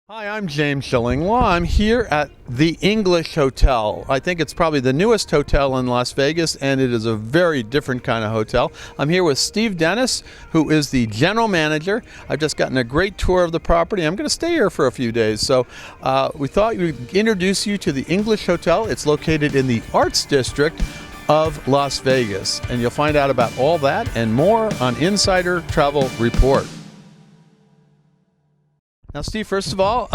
Hi, I'm James Shillinglaw. I'm here at the English Hotel. I think it's probably the newest hotel in Las Vegas, and it is a very different kind of hotel. I'm here with Steve Dennis, who is the general manager. I've just gotten a great tour of the property. I'm going to stay here for a few days, so we thought we'd introduce you to the English Hotel. It's located in the Arts District of Las Vegas, and you'll find out about all that and more on Insider Travel Report. Now, Steve, first of all,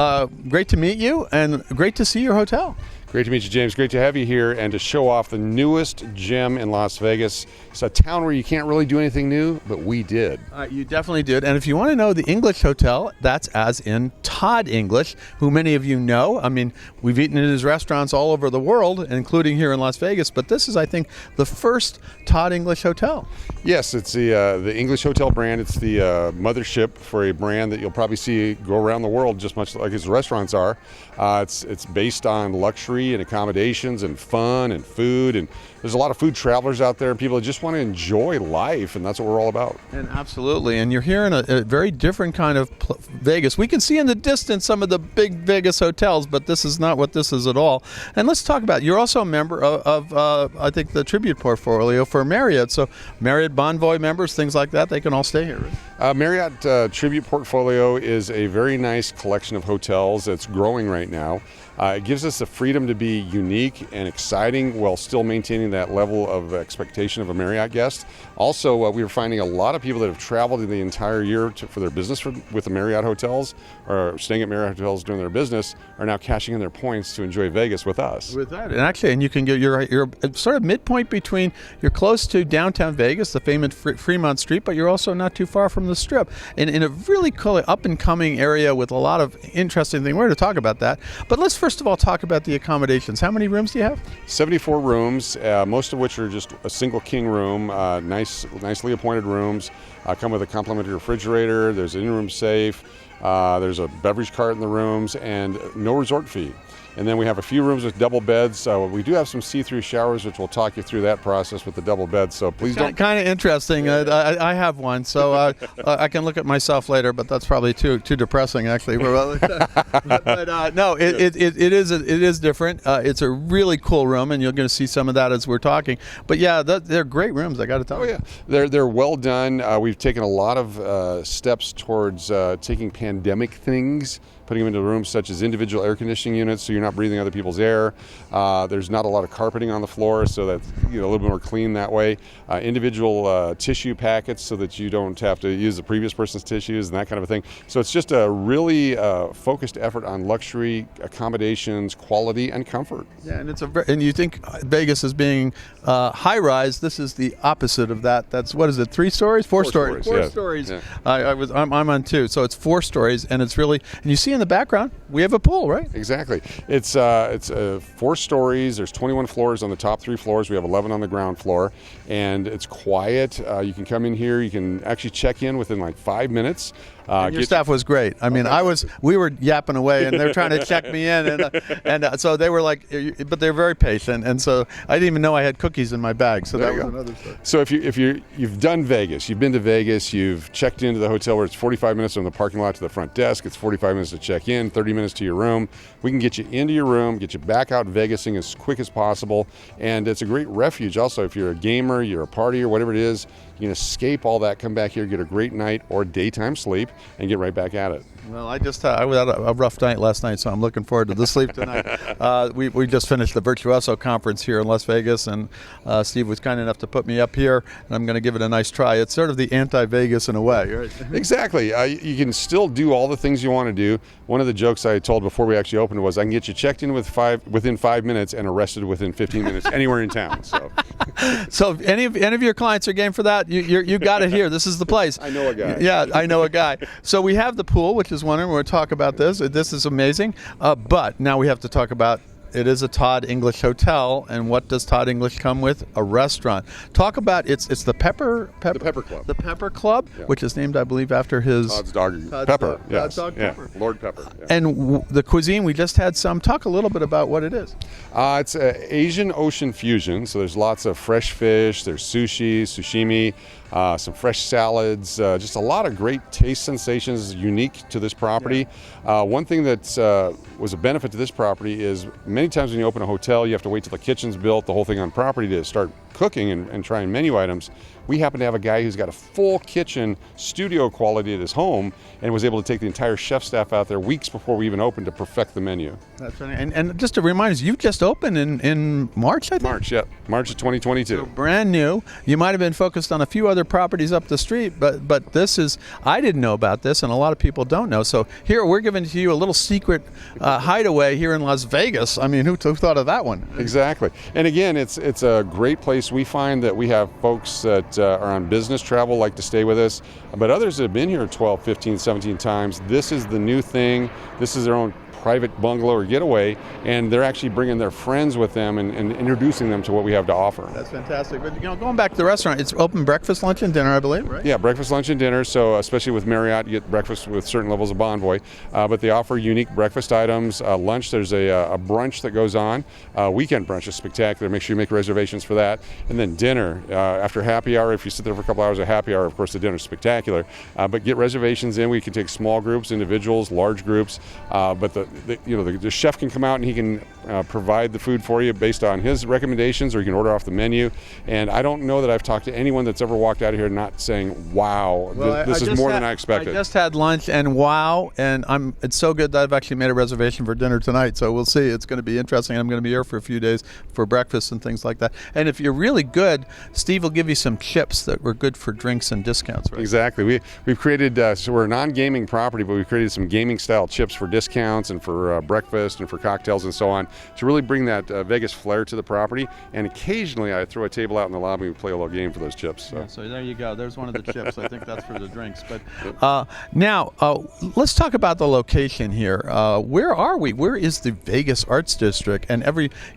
great to meet you and great to see your hotel. Great to meet you, James. Great to have you here and to show off the newest gem in Las Vegas. It's a town where you can't really do anything new, but we did. You definitely did. And if you want to know the English Hotel, that's as in Todd English, who many of you know. I mean, we've eaten in his restaurants all over the world, including here in Las Vegas. But this is, I think, the first Todd English Hotel. Yes, it's the English Hotel brand. It's the mothership for a brand that you'll probably see go around the world, just much like his restaurants are. It's based on luxury and accommodations and fun and food, and there's a lot of food travelers out there and people that just want to enjoy life, and that's what we're all about. And absolutely, and you're here in a very different kind of Vegas. We can see in the distance some of the big Vegas hotels, but this is not what this is at all. And let's talk about, you're also a member of I think, the Tribute portfolio for Marriott. So Marriott Bonvoy members, things like that, they can all stay here, right? Marriott Tribute portfolio is a very nice collection of hotels that's growing right now. It gives us the freedom to be unique and exciting while still maintaining that level of expectation of a Marriott guest. Also, we were finding a lot of people that have traveled the entire year for their business with the Marriott hotels or staying at Marriott hotels during their business are now cashing in their points to enjoy Vegas with us. With that, and actually, and you can get you're sort of midpoint between, you're close to downtown Vegas, the famous Fremont Street, but you're also not too far from the Strip, in a really cool up and coming area with a lot of interesting things. We're going to talk about that, but let's first of all talk about the accommodations. How many rooms do you have? 74 rooms, most of which are just a single king room, nicely appointed rooms, come with a complimentary refrigerator, there's an in-room safe, there's a beverage cart in the rooms, and no resort fee. And then we have a few rooms with double beds. So we do have some see-through showers, which will talk you through that process with the double beds. So please don't. Kind of interesting. I have one, so I can look at myself later, but that's probably too depressing, actually. but no, it is different. It's a really cool room, and you're going to see some of that as we're talking. But yeah, they're great rooms, I got to tell you. Yeah, they're well done. We've taken a lot of steps towards taking pandemic things, putting them into rooms such as individual air conditioning units so you're not breathing other people's air. There's not a lot of carpeting on the floor, so that's a little bit more clean that way. Individual tissue packets so that you don't have to use the previous person's tissues and that kind of a thing. So it's just a really focused effort on luxury, accommodations, quality, and comfort. Yeah, and you think Vegas as being high-rise, this is the opposite of that. That's, what is it, 3 stories? 4 stories. 4 stories. Yeah. I'm on 2, so it's 4 stories, and it's really, and you see in the background, we have a pool, right? Exactly. It's 4 stories. There's 21 floors on the top 3 floors. We have 11 on the ground floor, and it's quiet. You can come in here. You can actually check in within like 5 minutes. And your staff was great. I mean, we were yapping away, and they're trying to check me in, and so they were like, but they're very patient, and so I didn't even know I had cookies in my bag. So that was another story. So if you've done Vegas, you've been to Vegas, you've checked into the hotel where it's 45 minutes from the parking lot to the front desk. It's 45 minutes to check in, 30 minutes to your room. We can get you into your room, get you back out Vegasing as quick as possible, and it's a great refuge. Also, if you're a gamer, you're a partier, whatever it is, you can escape all that, come back here, get a great night or daytime sleep, and get right back at it. Well, I was had a rough night last night, so I'm looking forward to the sleep tonight. We just finished the Virtuoso conference here in Las Vegas, and Steve was kind enough to put me up here, and I'm going to give it a nice try. It's sort of the anti-Vegas in a way, right? Exactly. You can still do all the things you want to do. One of the jokes I told before we actually opened was I can get you checked in within 5 minutes and arrested within 15 minutes anywhere in town. So if any of your clients are game for that, you got it here. This is the place. I know a guy. Yeah, I know a guy. So we have the pool, which is wonderful. We'll talk about this. This is amazing. But now we have to talk about it is a Todd English hotel, and what does Todd English come with? A restaurant. Talk about it's the Pepper The Pepper Club. The Pepper Club, Yeah. which is named, I believe, after his Todd's dog, Todd's Pepper. dog, Yes. Todd's dog yeah. Pepper. Lord Pepper. Yeah. And the cuisine, we just had some. Talk a little bit about what it is. It's Asian ocean fusion, so there's lots of fresh fish, there's sushi, sashimi, some fresh salads, just a lot of great taste sensations unique to this property. One thing that was a benefit to this property is many times when you open a hotel, you have to wait till the kitchen's built, the whole thing on property to start cooking and trying menu items. We happen to have a guy who's got a full kitchen, studio quality at his home, and was able to take the entire chef staff out there weeks before we even opened to perfect the menu. That's right. And just to remind us, you just opened in March, I think? March of 2022. So brand new. You might have been focused on a few other properties up the street, but this is, I didn't know about this, and a lot of people don't know. So here, we're giving to you a little secret hideaway here in Las Vegas. I mean, who thought of that one? Exactly. And again, it's a great place. We find that we have folks that are on business travel like to stay with us, but others that have been here 12, 15, 17 times. This is the new thing. This is their own private bungalow or getaway, and they're actually bringing their friends with them and introducing them to what we have to offer. That's fantastic. But going back to the restaurant, it's open breakfast, lunch, and dinner, I believe, right? Yeah, breakfast, lunch, and dinner. So especially with Marriott, you get breakfast with certain levels of Bonvoy, but they offer unique breakfast items. Lunch, there's a brunch that goes on. Weekend brunch is spectacular. Make sure you make reservations for that. And then dinner after happy hour. If you sit there for a couple hours of happy hour, of course the dinner's spectacular. But get reservations in. We can take small groups, individuals, large groups. But the chef can come out and he can provide the food for you based on his recommendations, or you can order off the menu. And I don't know that I've talked to anyone that's ever walked out of here not saying, "Wow, this is more than I expected." I just had lunch, and wow, and it's so good that I've actually made a reservation for dinner tonight. So we'll see. It's going to be interesting. I'm going to be here for a few days for breakfast and things like that. And if you're really good, Steve will give you some chips that were good for drinks and discounts. Right? Exactly. We've created so we're a non-gaming property, but we've created some gaming-style chips for discounts and for breakfast and for cocktails and so on to really bring that Vegas flair to the property. And occasionally I throw a table out in the lobby and we play a little game for those chips. So, yeah, so there you go. There's one of the chips. I think that's for the drinks. But now let's talk about the location here. Where are we? Where is the Vegas Arts District? And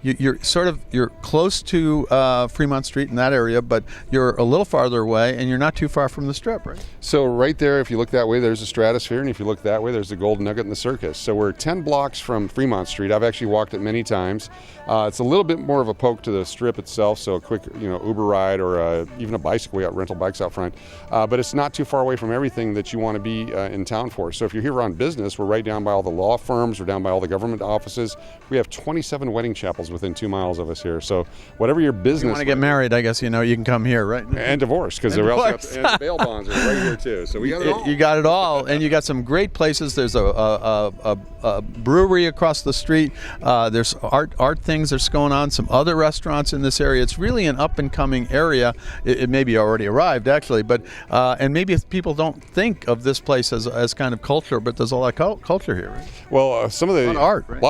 you're close to Fremont Street in that area, but you're a little farther away, and you're not too far from the Strip, right? So right there, if you look that way, there's the Stratosphere, and if you look that way, there's the Golden Nugget and the Circus. So we're 10 blocks from Fremont Street. I've actually walked it many times. It's a little bit more of a poke to the Strip itself, so a quick Uber ride or even a bicycle. We got rental bikes out front. But it's not too far away from everything that you want to be in town for. So if you're here on business, we're right down by all the law firms. We're down by all the government offices. We have 27 wedding chapels within 2 miles of us here. So whatever your business... You want to get married, I guess, you can come here, right? And divorce, because the bail bonds are right here too. So we got it all. You got it all, and you got some great places. There's a brewery across the street. There's art things that's going on. Some other restaurants in this area. It's really an up and coming area. It may be already arrived actually, but and maybe people don't think of this place as kind of culture, but there's a lot of culture here. Right? Well, some of the a lot of art, right?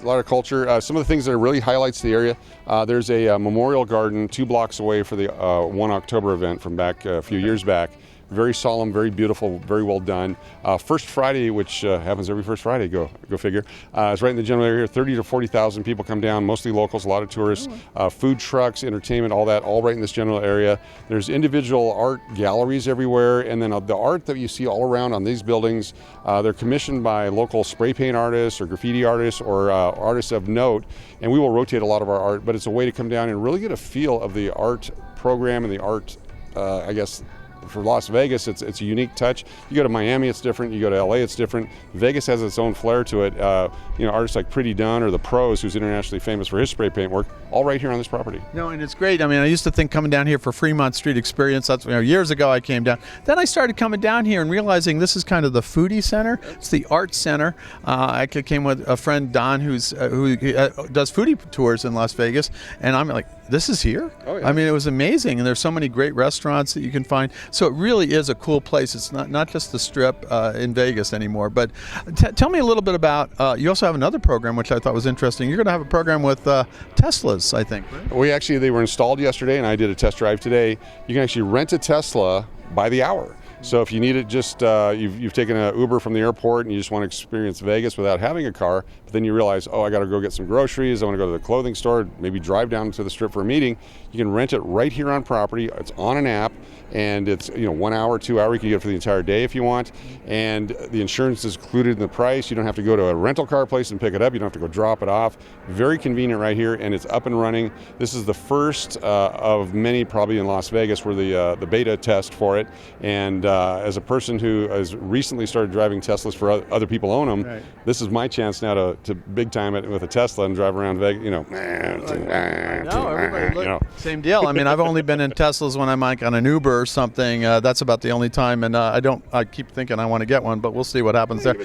a lot of culture. Some of the things that really highlights the area. There's a memorial garden 2 blocks away for the 1 October event from back a few years back. Very solemn, very beautiful, very well done. First Friday, which happens every first Friday, go figure, is right in the general area. 30 to 40,000 people come down, mostly locals, a lot of tourists. Food trucks, entertainment, all that, all right in this general area. There's individual art galleries everywhere, and then the art that you see all around on these buildings, they're commissioned by local spray paint artists or graffiti artists or artists of note, and we will rotate a lot of our art, but it's a way to come down and really get a feel of the art program and the art, I guess, for Las Vegas, it's a unique touch. You go to Miami, it's different. You go to LA, it's different. Vegas has its own flair to it. Artists like Pretty Dunn or The Pros, who's internationally famous for his spray paint work, all right here on this property. No, and it's great. I mean, I used to think coming down here for Fremont Street experience. That's years ago I came down. Then I started coming down here and realizing this is kind of the foodie center. It's the art center. I came with a friend Don who does foodie tours in Las Vegas, and I'm like, this is here? Oh, yeah. I mean, it was amazing, and there's so many great restaurants that you can find. So it really is a cool place. It's not just the Strip in Vegas anymore. But tell me a little bit about, you also have another program which I thought was interesting. You're going to have a program with Teslas, I think, right? They were installed yesterday, and I did a test drive today. You can actually rent a Tesla by the hour. So if you need it, just you've taken an Uber from the airport and you just want to experience Vegas without having a car, but then you realize, oh, I got to go get some groceries, I want to go to the clothing store, maybe drive down to the Strip for a meeting, you can rent it right here on property. It's on an app, and it's 1 hour, 2 hour. You can get it for the entire day if you want, and the insurance is included in the price. You don't have to go to a rental car place and pick it up. You don't have to go drop it off. Very convenient right here, and it's up and running. This is the first of many probably in Las Vegas where the beta test for it. And as a person who has recently started driving Teslas for other people own them, right. This is my chance now to big time it with a Tesla and drive around Vegas. Same deal. I mean, I've only been in Teslas when I'm like on an Uber or something. That's about the only time, and I keep thinking I want to get one, but we'll see what happens there.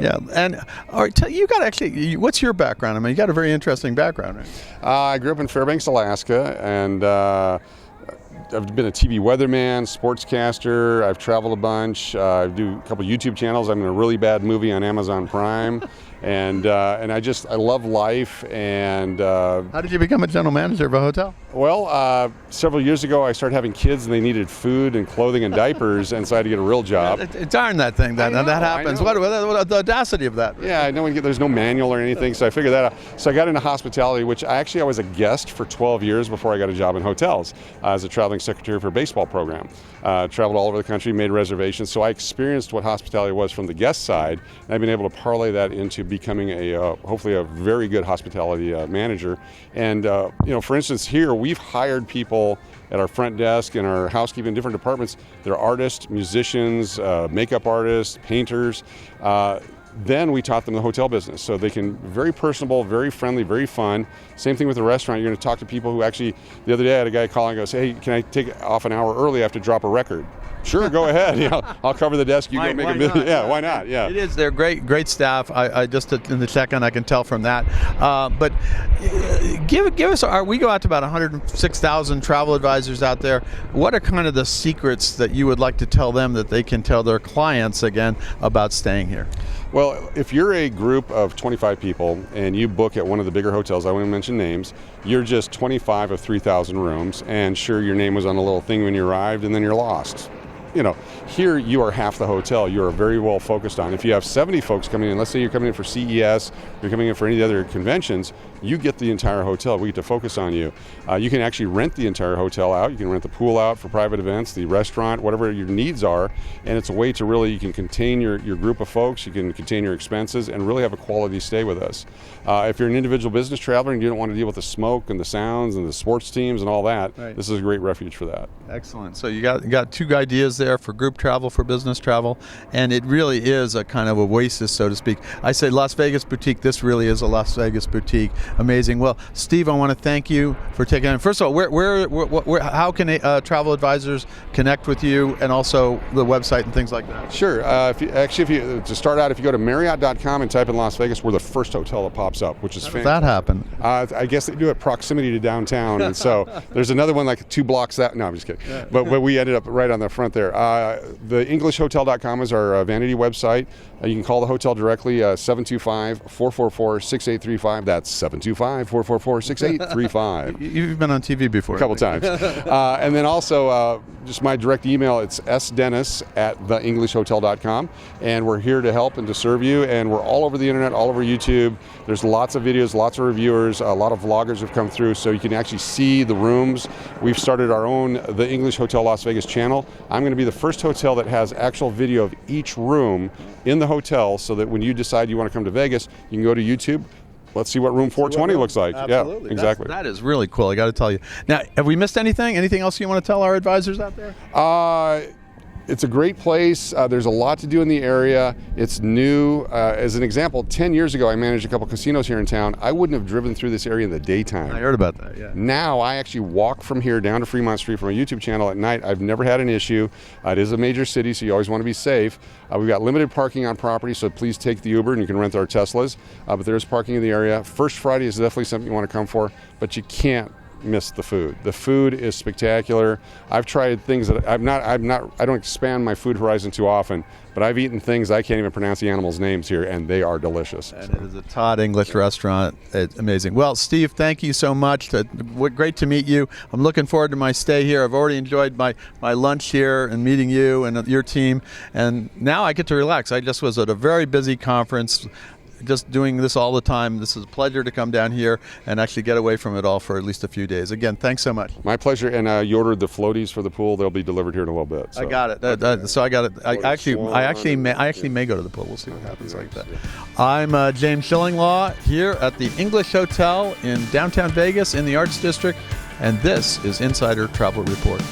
Yeah, and all right, you got what's your background? I mean, you got a very interesting background, right? I grew up in Fairbanks, Alaska, and I've been a TV weatherman, sportscaster. I've traveled a bunch. I do a couple YouTube channels. I'm in a really bad movie on Amazon Prime. And I love life. And how did you become a general manager of a hotel? Well, several years ago, I started having kids, and they needed food and clothing and diapers, and so I had to get a real job. Darn that thing! That happens. What the audacity of that? Yeah, I know. There's no manual or anything, so I figured that out. So I got into hospitality, which I was a guest for 12 years before I got a job in hotels as a traveling secretary for a baseball program. Traveled all over the country, made reservations, so I experienced what hospitality was from the guest side, and I've been able to parlay that into becoming hopefully a very good hospitality manager. And for instance, here we've hired people at our front desk and our housekeeping, different departments. They're artists, musicians, makeup artists, painters. Then we taught them the hotel business, so they can very personable, very friendly, very fun. Same thing with the restaurant. You're going to talk to people who actually, the other day I had a guy calling and goes, hey, can I take off an hour early? I have to drop a record. Sure, go ahead. I'll cover the desk. You go make a video. Yeah, why not? Yeah, it is. They're great staff. I just in the check-in, I can tell from that. But give us. We go out to about 106,000 travel advisors out there. What are kind of the secrets that you would like to tell them that they can tell their clients again about staying here? Well, if you're a group of 25 people and you book at one of the bigger hotels, I won't mention names, you're just 25 of 3,000 rooms, and sure, your name was on a little thing when you arrived, and then you're lost. Here you are half the hotel. You are very well focused on. If you have 70 folks coming in, let's say you're coming in for CES, you're coming in for any other conventions, you get the entire hotel. We get to focus on you. You can actually rent the entire hotel out. You can rent the pool out for private events, the restaurant, whatever your needs are, and it's a way to really, you can contain your group of folks, you can contain your expenses, and really have a quality stay with us. If you're an individual business traveler and you don't want to deal with the smoke and the sounds and the sports teams and all that, right. This is a great refuge for that. Excellent. So you got two ideas there for group travel, for business travel, and it really is a kind of oasis, so to speak. I say Las Vegas Boutique. This really is a Las Vegas Boutique. Amazing. Well, Steve, I want to thank you for taking it. First of all, where how can travel advisors connect with you, and also the website and things like that? Sure. To start out, if you go to Marriott.com and type in Las Vegas, we're the first hotel that pops up, which is fantastic. How does that happen? I guess they do it proximity to downtown, and so there's another one like 2 blocks that. No, I'm just kidding. Yeah. But we ended up right on the front there. The EnglishHotel.com is our vanity website. You can call the hotel directly, 725-444-6835. That's 725-444-6835. You've been on TV before. A couple times. And then also, just my direct email, it's sdennis@theenglishhotel.com. And we're here to help and to serve you. And we're all over the internet, all over YouTube. There's lots of videos, lots of reviewers, a lot of vloggers have come through, so you can actually see the rooms. We've started our own The English Hotel Las Vegas channel. I'm going to be the first hotel that has actual video of each room in the hotel, so that when you decide you want to come to Vegas, you can go to YouTube. Let's see what room 420 looks like. Absolutely. Yeah, exactly. That is really cool, I got to tell you. Now, have we missed anything? Anything else you want to tell our advisors out there? It's a great place. There's a lot to do in the area. It's new. As an example, 10 years ago, I managed a couple casinos here in town. I wouldn't have driven through this area in the daytime. I heard about that, yeah. Now, I actually walk from here down to Fremont Street from a YouTube channel at night. I've never had an issue. It is a major city, so you always want to be safe. We've got limited parking on property, so please take the Uber and you can rent our Teslas. But there's parking in the area. First Friday is definitely something you want to come for, but you can't miss the food. The food is spectacular. I've tried things that I don't expand my food horizon too often, but I've eaten things I can't even pronounce the animals' names here, and they are delicious. And it is a Todd English restaurant. It's amazing. Well, Steve, thank you so much. Great to meet you. I'm looking forward to my stay here. I've already enjoyed my lunch here and meeting you and your team, and now I get to relax. I just was at a very busy conference, just doing this all the time. This is a pleasure to come down here and actually get away from it all for at least a few days. Again, thanks so much. My pleasure. And you ordered the floaties for the pool. They'll be delivered here in a little bit. So. I got it. So I got it. I actually may go to the pool. We'll see what happens like that. I'm James Shillinglaw here at the English Hotel in downtown Vegas in the Arts District, and this is Insider Travel Report.